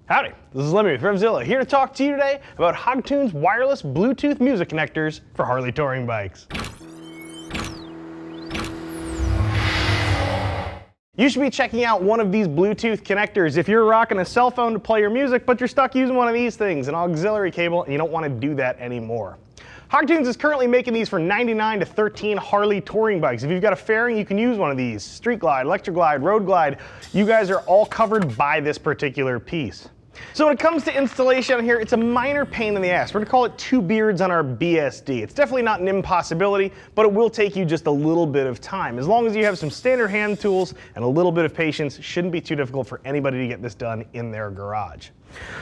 Howdy, this is Lemmy with RevZilla, here to talk to you today about Hogtunes wireless Bluetooth music connectors for Harley Touring bikes. You should be checking out one of these Bluetooth connectors if you're rocking a cell phone to play your music, but you're stuck using one of these things, an auxiliary cable, and you don't want to do that anymore. Hogtunes is currently making these for $99 to $13 Harley Touring bikes. If you've got a fairing, you can use one of these. Street Glide, Electric Glide, Road Glide, you guys are all covered by this particular piece. So when it comes to installation on here, it's a minor pain in the ass. We're gonna call it two beards on our BSD. It's definitely not an impossibility, but it will take you just a little bit of time. As long as you have some standard hand tools and a little bit of patience, it shouldn't be too difficult for anybody to get this done in their garage.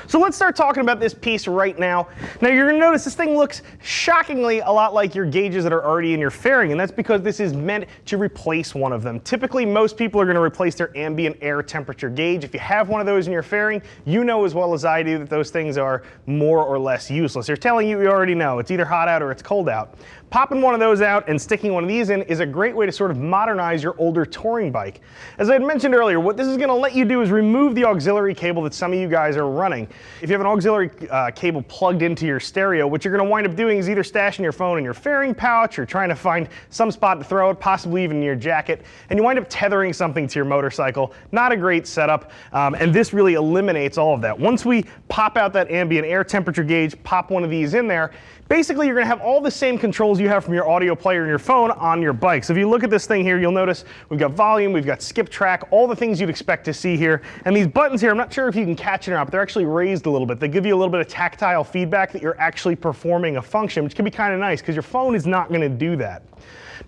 So let's start talking about this piece right now. Now you're gonna notice this thing looks shockingly a lot like your gauges that are already in your fairing, and that's because this is meant to replace one of them. Typically, most people are gonna replace their ambient air temperature gauge. If you have one of those in your fairing, you know as well as I do that those things are more or less useless. They're telling you already know. It's either hot out or it's cold out. Popping one of those out and sticking one of these in is a great way to sort of modernize your older touring bike. As I had mentioned earlier, what this is gonna let you do is remove the auxiliary cable that some of you guys are running. If you have an auxiliary cable plugged into your stereo, what you're gonna wind up doing is either stashing your phone in your fairing pouch or trying to find some spot to throw it, possibly even in your jacket, and you wind up tethering something to your motorcycle. Not a great setup, and this really eliminates all of that. Once we pop out that ambient air temperature gauge, pop one of these in there, basically you're gonna have all the same controls you have from your audio player and your phone on your bike. So if you look at this thing here, you'll notice we've got volume, we've got skip track, all the things you'd expect to see here. And these buttons here, I'm not sure if you can catch it or not, but they're actually raised a little bit. They give you a little bit of tactile feedback that you're actually performing a function, which can be kind of nice because your phone is not gonna do that.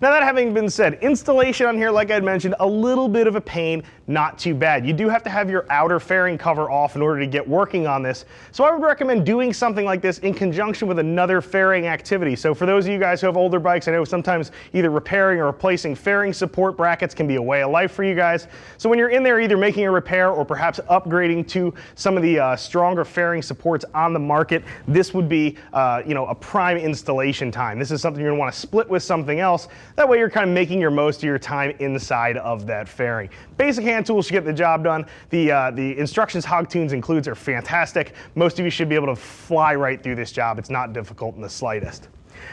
Now that having been said, installation on here, like I'd mentioned, a little bit of a pain, not too bad. You do have to have your outer fairing cover off in order to get working on this. So I would recommend doing something like this in conjunction with another fairing activity. So for those of you guys who have older bikes, I know sometimes either repairing or replacing fairing support brackets can be a way of life for you guys. So when you're in there either making a repair or perhaps upgrading to some of the stronger fairing supports on the market, this would be a prime installation time. This is something you're gonna wanna split with something else. That way you're kind of making your most of your time inside of that fairing. Basic hand tools to get the job done. The instructions Hogtunes includes are fantastic. Most of you should be able to fly right through this job. It's not difficult in the slightest.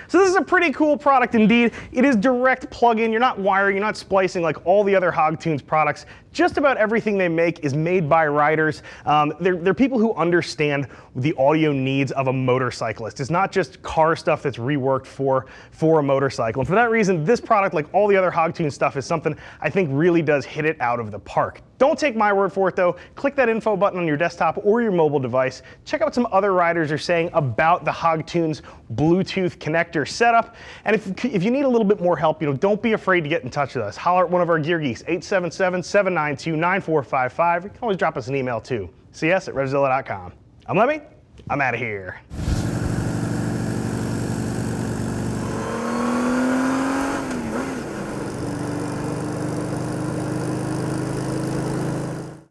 So this is a pretty cool product indeed. It is direct plug-in. You're not wiring, you're not splicing like all the other Hogtunes products. Just about everything they make is made by riders. They're people who understand the audio needs of a motorcyclist. It's not just car stuff that's reworked for a motorcycle. And for that reason, this product, like all the other Hogtunes stuff, is something I think really does hit it out of the park. Don't take my word for it though. Click that info button on your desktop or your mobile device. Check out what some other riders are saying about the Hogtunes Bluetooth connector setup. And if you need a little bit more help, don't be afraid to get in touch with us. Holler at one of our gear geeks, 877-792-9455. You can always drop us an email too. CS@RevZilla.com. I'm Lemmy. I'm out of here.